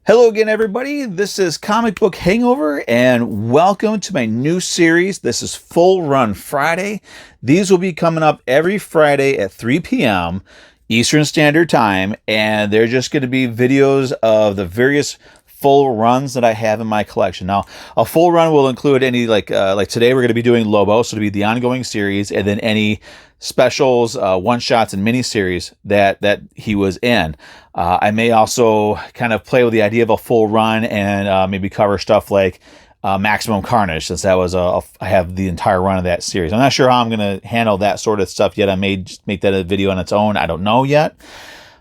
Hello again, everybody. This is Comic Book Hangover, and welcome to my new series. This is Full Run Friday. These will be coming up every Friday at 3 p.m. Eastern Standard Time, and they're just going to be videos of the various full runs that I have in my collection. Now, a full run will include any, like today we're going to be doing Lobo, so it'll be the ongoing series, and then any specials, one-shots, and mini-series that he was in. I may also kind of play with the idea of a full run and maybe cover stuff like Maximum Carnage, since that was I have the entire run of that series. I'm not sure how I'm going to handle that sort of stuff yet. I may just make that a video on its own. I don't know yet.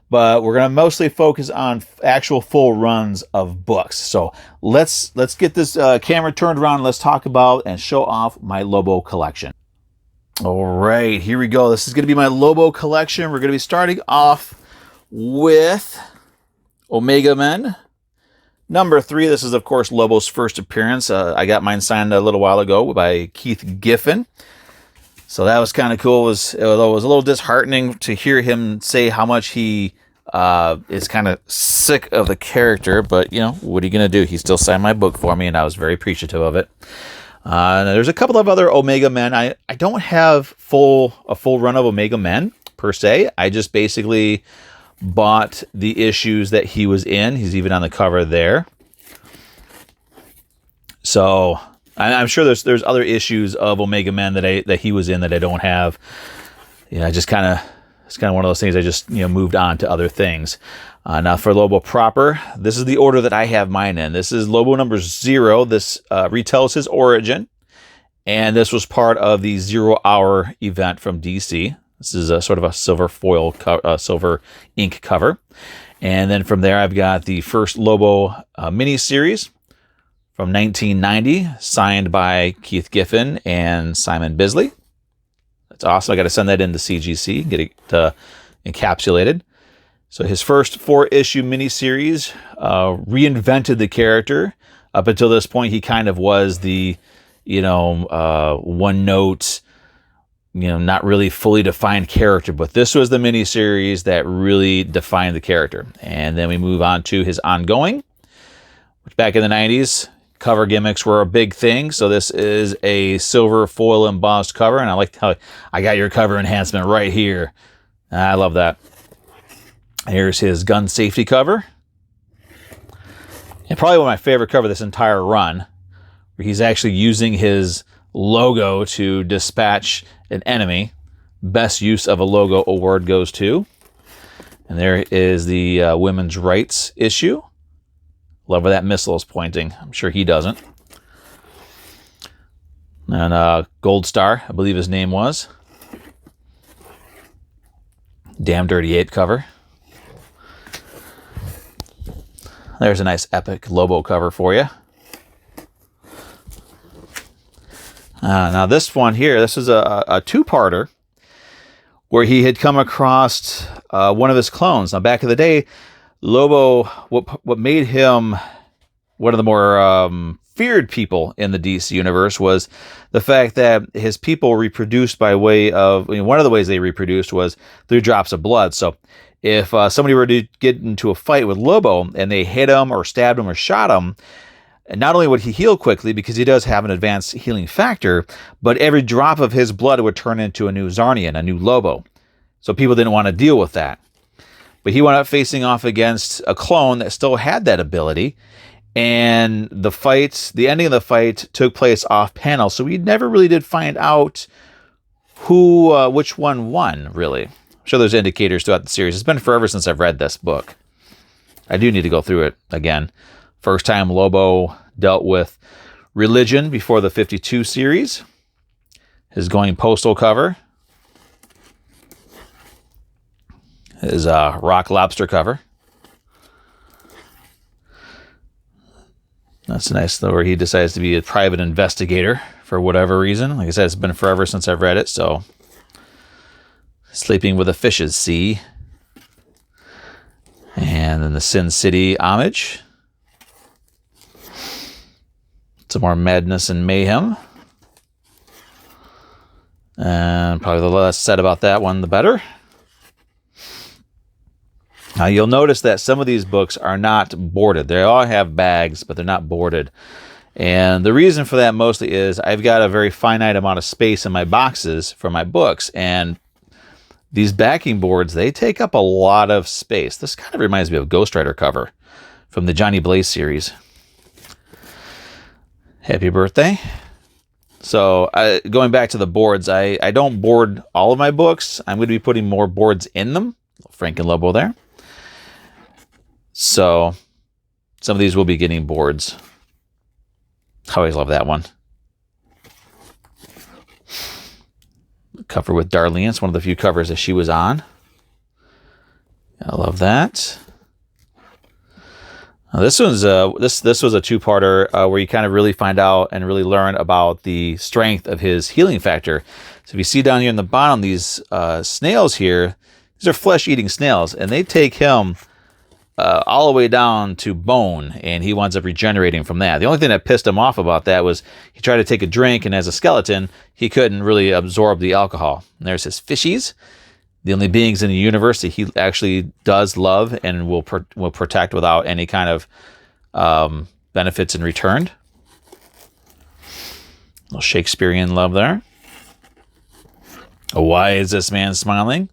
But we're going to mostly focus on actual full runs of books. So let's get this camera turned around and let's talk about and show off my Lobo collection. All right, here we go. This is going to be my Lobo collection. We're going to be starting off with Omega Men number 3. This is, of course, Lobo's first appearance. I got mine signed a little while ago by Keith Giffen. So that was kind of cool. It was a little disheartening to hear him say how much he is kind of sick of the character. But, you know, what are you going to do? He still signed my book for me, and I was very appreciative of it. There's a couple of other Omega Men. I don't have a full run of Omega Men, per se. I just basically bought the issues that he was in. He's even on the cover there. So I'm sure there's other issues of Omega Men that he was in that I don't have. Yeah, it's kind of one of those things. I just moved on to other things. Now for Lobo proper, this is the order that I have mine in. This is Lobo number 0. This retells his origin, and this was part of the 0 Hour event from DC. This is a sort of a silver foil, silver ink cover. And then from there, I've got the first Lobo miniseries from 1990, signed by Keith Giffen and Simon Bisley. That's awesome. I got to send that into CGC, get it encapsulated. So his first 4-issue miniseries reinvented the character. Up until this point, he kind of was the, one-note, not really fully defined character. But this was the miniseries that really defined the character. And then we move on to his ongoing, which back in the 90s, cover gimmicks were a big thing. So this is a silver foil embossed cover. And I like how I got your cover enhancement right here. I love that. Here's his gun safety cover. And probably one of my favorite cover this entire run, where he's actually using his logo to dispatch an enemy. Best use of a logo award goes to. And there is the women's rights issue. Love where that missile is pointing. I'm sure he doesn't. And Gold Star, I believe his name was. Damn Dirty Ape cover. There's a nice epic Lobo cover for you. Now this one here, this is a two-parter where he had come across one of his clones. Now back in the day, Lobo, what made him one of the more feared people in the DC universe was the fact that his people reproduced by way of, one of the ways they reproduced was through drops of blood. So if somebody were to get into a fight with Lobo and they hit him or stabbed him or shot him, not only would he heal quickly because he does have an advanced healing factor, but every drop of his blood would turn into a new Zarnian, a new Lobo. So people didn't want to deal with that. But he wound up facing off against a clone that still had that ability. And the ending of the fight took place off panel. So we never really did find out which one won, really. I'm sure there's indicators throughout the series. It's been forever since I've read this book. I do need to go through it again. First time Lobo dealt with religion before the 52 series. His Going Postal cover. His Rock Lobster cover. That's nice, though, where he decides to be a private investigator for whatever reason. Like I said, it's been forever since I've read it, so. Sleeping with the Fishes, see. And then the Sin City homage. Some more madness and mayhem. And probably the less said about that one, the better. Now, you'll notice that some of these books are not boarded. They all have bags, but they're not boarded. And the reason for that mostly is I've got a very finite amount of space in my boxes for my books. And these backing boards, they take up a lot of space. This kind of reminds me of Ghost Rider cover from the Johnny Blaze series. Happy birthday. So going back to the boards, I don't board all of my books. I'm going to be putting more boards in them. Frank and Lobo there. So some of these will be getting boards. I always love that one. Cover with Darlene. It's one of the few covers that she was on. I love that. Now this one's this was a two-parter where you kind of really find out and really learn about the strength of his healing factor. So if you see down here in the bottom, these snails here, these are flesh-eating snails, and they take him all the way down to bone, and he winds up regenerating from that. The only thing that pissed him off about that was he tried to take a drink, and as a skeleton, he couldn't really absorb the alcohol. And there's his fishies, the only beings in the universe that he actually does love and will protect without any kind of benefits in return. A little Shakespearean love there. Why is this man smiling?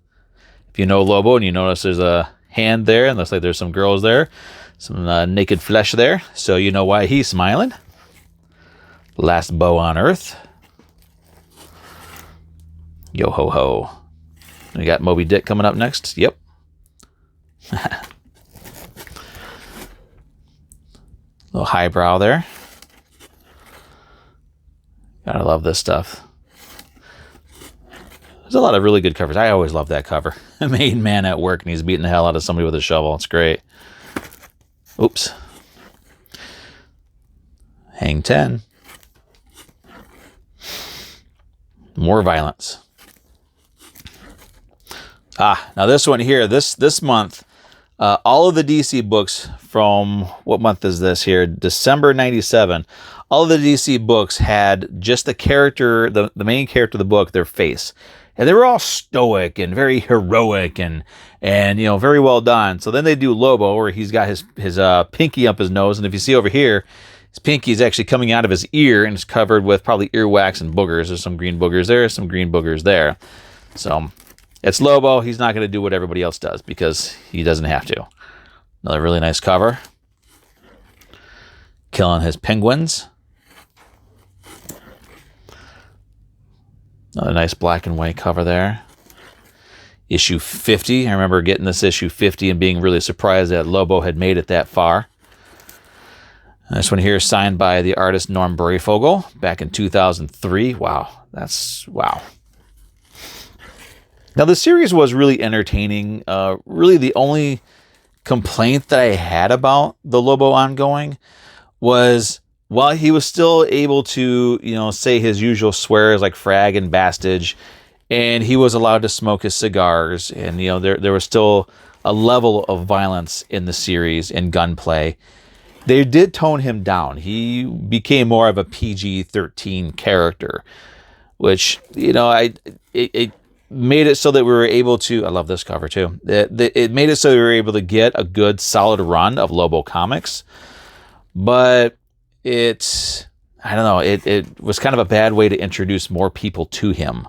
If you know Lobo and you notice there's a hand there, and looks like there's some girls there, some naked flesh there, so you know why he's smiling. Last bow on Earth. Yo ho ho. We got Moby Dick coming up next. Yep. Little highbrow there. Gotta love this stuff. There's a lot of really good covers. I always love that cover. A main man at work and he's beating the hell out of somebody with a shovel. It's great. Oops. Hang 10. More violence. Now this one here, this month, all of the DC books from, what month is this here? December 97. All of the DC books had just the character, the main character of the book, their face. And they were all stoic and very heroic and you know, very well done. So then they do Lobo, where he's got his pinky up his nose. And if you see over here, his pinky is actually coming out of his ear and it's covered with probably earwax and boogers. There's some green boogers there, some green boogers there. So it's Lobo. He's not going to do what everybody else does because he doesn't have to. Another really nice cover. Killing his penguins. Another nice black and white cover there. Issue 50. I remember getting this issue 50 and being really surprised that Lobo had made it that far. And this one here is signed by the artist Norm Breyfogle back in 2003. Wow. Wow. Now, the series was really entertaining. Really, the only complaint that I had about the Lobo ongoing was, while he was still able to, you know, say his usual swears like frag and bastage, and he was allowed to smoke his cigars, and, you know, there was still a level of violence in the series and gunplay. They did tone him down. He became more of a PG-13 character, which, you know, it made it so that we were able to, I love this cover too, it made it so we were able to get a good solid run of Lobo comics, but I don't know, it was kind of a bad way to introduce more people to him.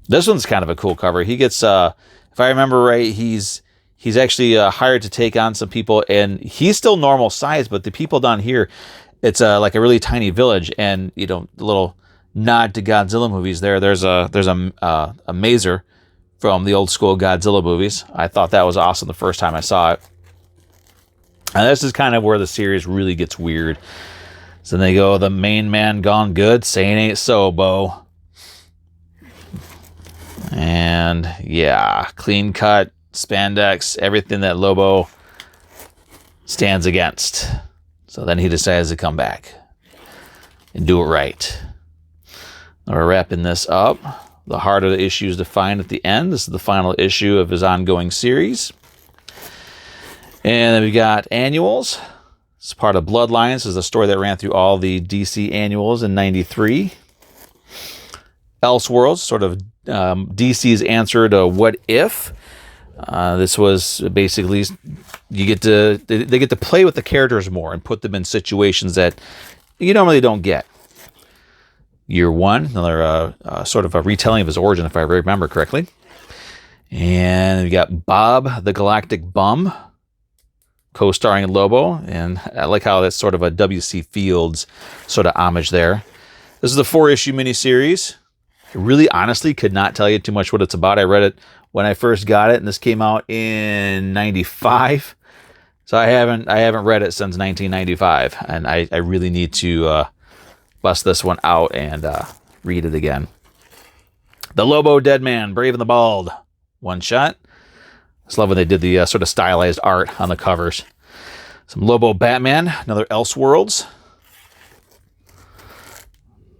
This one's kind of a cool cover. He gets, if I remember right, he's actually hired to take on some people, and he's still normal size, but the people down here, it's like a really tiny village, and, you know, a little nod to Godzilla movies there. There's a mazer from the old school Godzilla movies. I thought that was awesome the first time I saw it. And this is kind of where the series really gets weird. So then they go, the main man gone good, saying ain't so, Bo. And yeah, clean cut, spandex, everything that Lobo stands against. So then he decides to come back and do it right. We're wrapping this up. The heart of the issue is defined at the end. This is the final issue of his ongoing series. And then we got annuals. It's part of Bloodlines. This is a story that ran through all the DC annuals in 93. Elseworlds, sort of DC's answer to What If. This was basically they get to play with the characters more and put them in situations that you normally don't get. Year One, another sort of a retelling of his origin, if I remember correctly. And we got Bob the Galactic Bum, co-starring Lobo, and I like how that's sort of a W.C. Fields sort of homage there. This is a 4-issue miniseries. I really honestly could not tell you too much what it's about. I read it when I first got it, and this came out in 95. So I haven't read it since 1995, and I really need to bust this one out and read it again. The Lobo Dead Man, Brave and the Bald, one shot. I just love when they did the sort of stylized art on the covers. Some Lobo Batman, another Elseworlds.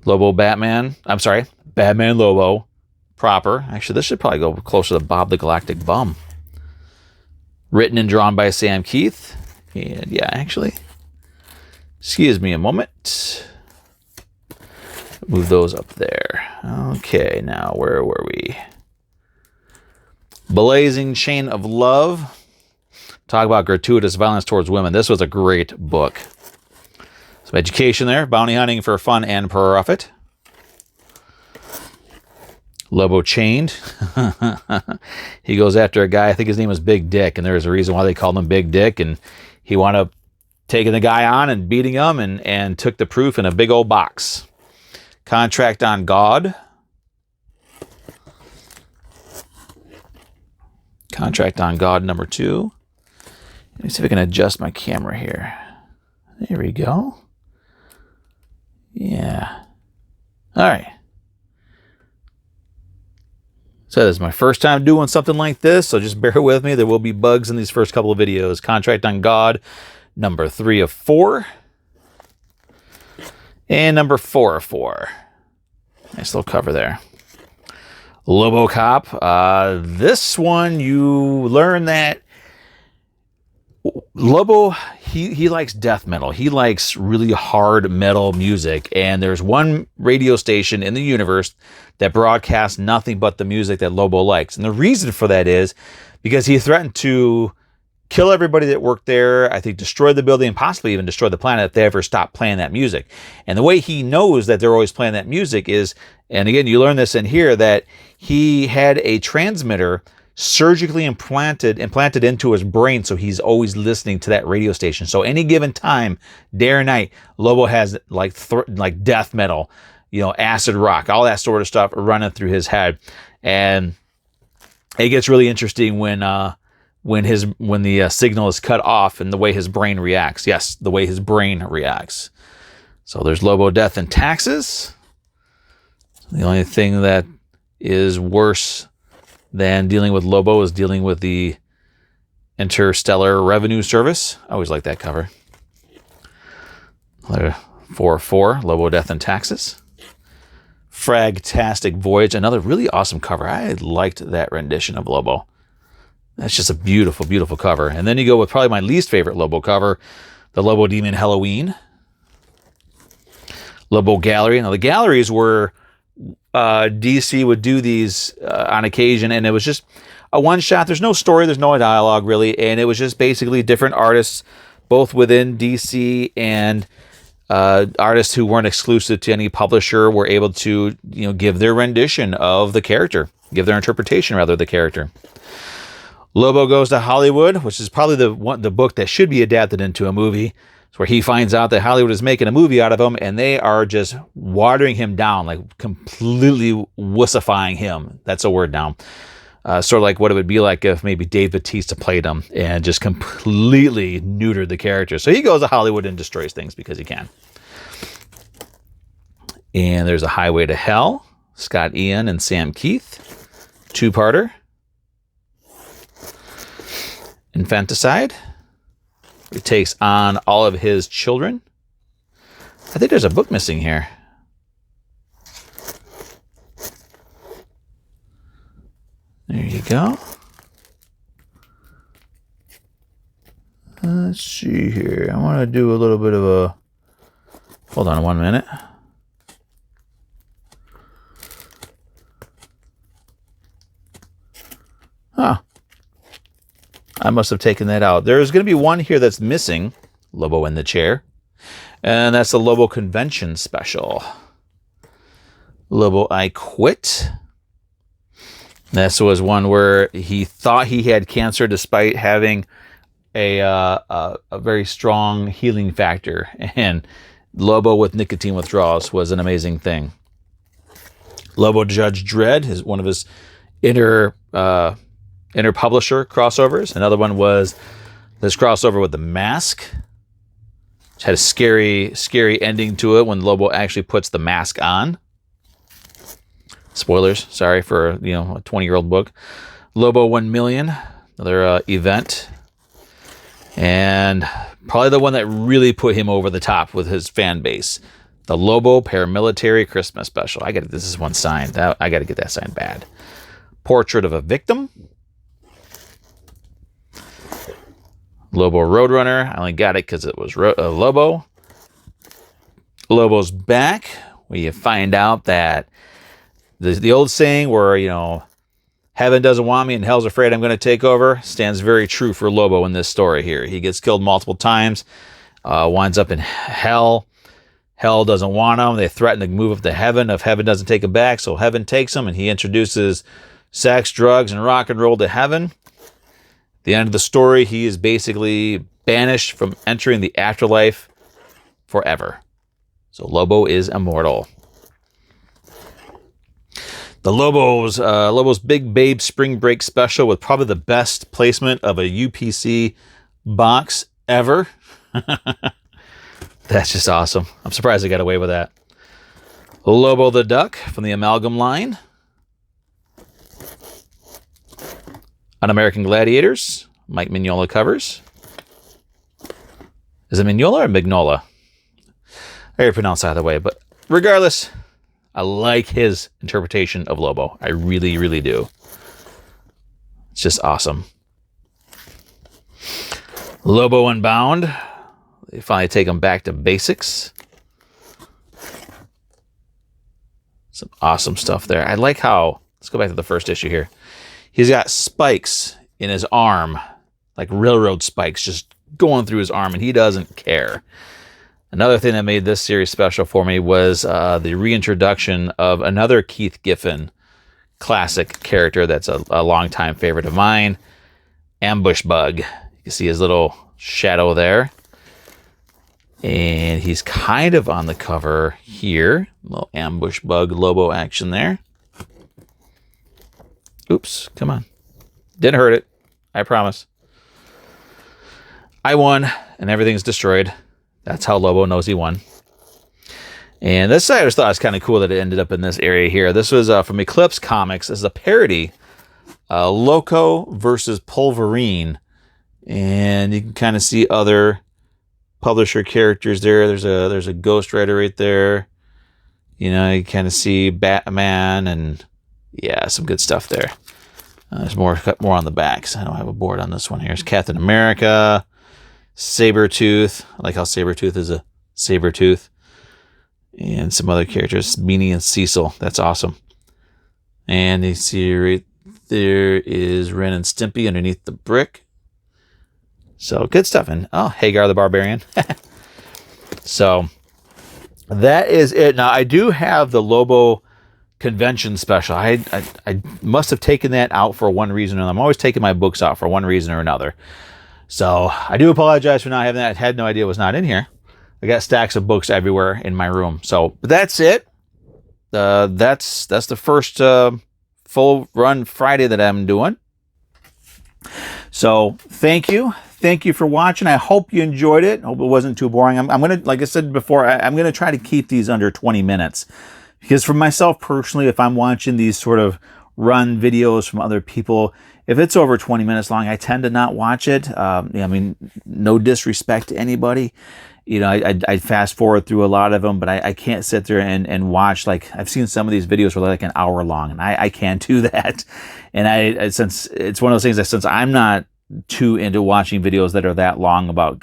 Lobo Batman, I'm sorry, Batman Lobo proper. Actually, this should probably go closer to Bob the Galactic Bum. Written and drawn by Sam Keith. And yeah, actually, excuse me a moment. Move those up there. Okay, now where were we? Blazing Chain of Love. Talk about gratuitous violence towards women. This was a great book. Some education there. Bounty hunting for fun and profit. Lobo Chained. He goes after a guy, I think his name was Big Dick, and there's a reason why they called him Big Dick, and he wound up taking the guy on and beating him and took the proof in a big old box. Contract on God. Contract on God number 2. Let me see if I can adjust my camera here. There we go. Yeah. All right. So this is my first time doing something like this, so just bear with me. There will be bugs in these first couple of videos. Contract on God, number 3 of 4. And number 4 of 4. Nice little cover there. Lobocop. This one, you learn that Lobo, he likes death metal. He likes really hard metal music. And there's one radio station in the universe that broadcasts nothing but the music that Lobo likes. And the reason for that is because he threatened to kill everybody that worked there, I think destroy the building, and possibly even destroy the planet if they ever stop playing that music. And the way he knows that they're always playing that music is, and again, you learn this in here, that he had a transmitter surgically implanted into his brain, so he's always listening to that radio station. So any given time, day or night, Lobo has like death metal, acid rock, all that sort of stuff running through his head. And it gets really interesting when the signal is cut off and the way his brain reacts. Yes, the way his brain reacts. So there's Lobo, Death, and Taxes. The only thing that is worse than dealing with Lobo is dealing with the Interstellar Revenue Service. I always like that cover. 4/4, Lobo, Death, and Taxes. Fragtastic Voyage, another really awesome cover. I liked that rendition of Lobo. That's just a beautiful, beautiful cover. And then you go with probably my least favorite Lobo cover, the Lobo Demon Halloween. Lobo Gallery. Now, the galleries were DC would do these on occasion, and it was just a one-shot. There's no story, there's no dialogue, really, and it was just basically different artists, both within DC and artists who weren't exclusive to any publisher were able to, give their rendition of the character, give their interpretation, rather, of the character. Lobo Goes to Hollywood, which is probably the book that should be adapted into a movie. It's where he finds out that Hollywood is making a movie out of him, and they are just watering him down, like completely wussifying him. That's a word now. Sort of like what it would be like if maybe Dave Bautista played him and just completely neutered the character. So he goes to Hollywood and destroys things because he can. And there's A Highway to Hell, Scott Ian and Sam Keith, 2-parter. Infanticide. He takes on all of his children. I think there's a book missing here. There you go. Let's see here. I want to do a little bit of a... Hold on 1 minute. Huh. I must have taken that out. There's going to be one here that's missing. Lobo in the chair. And that's the Lobo Convention special. Lobo, I Quit. This was one where he thought he had cancer despite having a very strong healing factor. And Lobo with nicotine withdrawals was an amazing thing. Lobo Judge Dredd is one of his inner publisher crossovers. Another one was this crossover with The Mask, which had a scary ending to it when Lobo actually puts the mask on. Spoilers, sorry for a 20-year-old book. Lobo 1 Million, another event. And probably the one that really put him over the top with his fan base. The Lobo Paramilitary Christmas Special. This is one signed. I got to get that signed bad. Portrait of a Victim. Lobo Roadrunner. I only got it because it was Lobo. Lobo's Back, where you find out that the old saying where, heaven doesn't want me and hell's afraid I'm going to take over stands very true for Lobo in this story here. He gets killed multiple times, winds up in hell. Hell doesn't want him. They threaten to move up to heaven if heaven doesn't take him back. So heaven takes him, and he introduces sex, drugs, and rock and roll to heaven. At the end of the story, he is basically banished from entering the afterlife forever. So Lobo is immortal. The Lobo's Big Babe Spring Break Special with probably the best placement of a UPC box ever. That's just awesome. I'm surprised they got away with that. Lobo the Duck from the Amalgam line. Un-American Gladiators, Mike Mignola covers. Is it Mignola or Mignola? I gotta pronounce that either way, but regardless, I like his interpretation of Lobo. I really, really do. It's just awesome. Lobo Unbound. They finally take him back to basics. Some awesome stuff there. I like how, let's go back to the first issue here. He's got spikes in his arm, like railroad spikes just going through his arm, and he doesn't care. Another thing that made this series special for me was the reintroduction of another Keith Giffen classic character that's a longtime favorite of mine, Ambush Bug. You can see his little shadow there. And he's kind of on the cover here. A little Ambush Bug Lobo action there. Oops, come on. Didn't hurt it. I promise. I won, and everything's destroyed. That's how Lobo knows he won. And this I just thought was kind of cool that it ended up in this area here. This was from Eclipse Comics. This is a parody. Loco versus Pulverine. And you can kind of see other publisher characters there. There's a Ghost Rider right there. You kind of see Batman and yeah, some good stuff there. There's more on the back. So I don't have a board on this one here. It's Captain America, Sabretooth. I like how Sabretooth is a Sabretooth. And some other characters, Beanie and Cecil. That's awesome. And you see right there is Ren and Stimpy underneath the brick. So good stuff. And Hagar the Barbarian. So that is it. Now I do have the Lobo Convention special. I must have taken that out for one reason or another. I'm always taking my books out for one reason or another. So I do apologize for not having that. I had no idea it was not in here. I got stacks of books everywhere in my room. So but that's it. That's the first full run Friday that I'm doing. So thank you. Thank you for watching. I hope you enjoyed it. I hope it wasn't too boring. I'm going to, like I said before, I'm going to try to keep these under 20 minutes. Because for myself personally, if I'm watching these sort of run videos from other people, if it's over 20 minutes long, I tend to not watch it. I mean, no disrespect to anybody. I fast forward through a lot of them, but I can't sit there and watch. Like, I've seen some of these videos where they're like an hour long, and I can't do that. And since it's one of those things that since I'm not too into watching videos that are that long about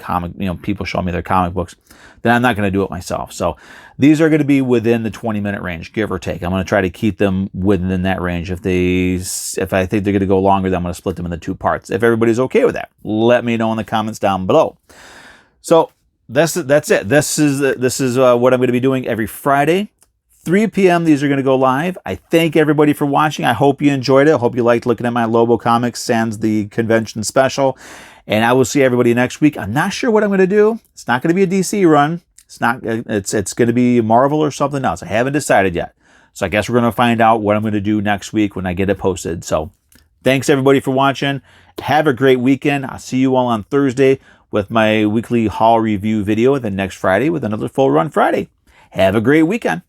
people showing me their comic books, then I'm not going to do it myself. So these are going to be within the 20-minute range, give or take. I'm going to try to keep them within that range. If I think they're going to go longer, then I'm going to split them into 2 parts. If everybody's okay with that, let me know in the comments down below. So that's it. This is what I'm going to be doing every Friday. 3 p.m. these are going to go live. I thank everybody for watching. I hope you enjoyed it. I hope you liked looking at my Lobo comics sans the convention special. And I will see everybody next week. I'm not sure what I'm going to do. It's not going to be a DC run. It's going to be Marvel or something else. I haven't decided yet. So I guess we're going to find out what I'm going to do next week when I get it posted. So thanks everybody for watching. Have a great weekend. I'll see you all on Thursday with my weekly haul review video, and then next Friday with another Full Run Friday. Have a great weekend.